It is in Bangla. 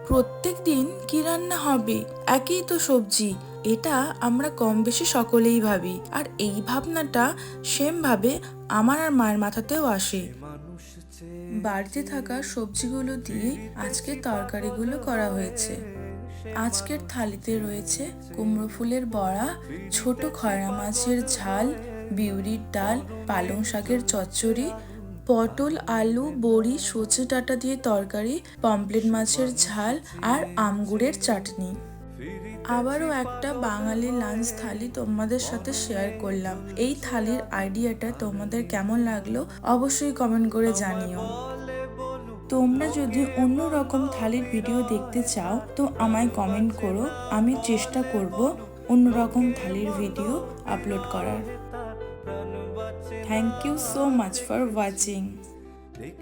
প্রত্যেক দিন কি রান্না হবে, একই তো সবজি। এটা আমরা কম বেশি সকলেই ভাবি, আর এই ভাবনাটা সেম ভাবে আমার আর মায়ের মাথাতেও আসে। বাড়িতে থাকা সবজিগুলো দিয়ে আজকের তরকারিগুলো করা হয়েছে। আজকের থালিতে রয়েছে কুমড়ো ফুলের বড়া, ছোট খয়রা মাছের ঝাল, বিউলির ডাল, পালং শাকের চচ্চড়ি, পটল আলু বড়ি সজনে ডাঁটা দিয়ে তরকারি, পমফ্রেট মাছের ঝাল আর আমগুড়ের চাটনি। আবারও একটা বাঙালি লাঞ্চ থালি তোমাদের সাথে শেয়ার করলাম। এই থালির আইডিয়াটা তোমাদের কেমন লাগলো অবশ্যই কমেন্ট করে জানিও। তোমরা যদি অন্য রকম থালির ভিডিও দেখতে চাও তো আমায় কমেন্ট করো, আমি চেষ্টা করব অন্যরকম থালির ভিডিও আপলোড করার। Thank you so much for watching.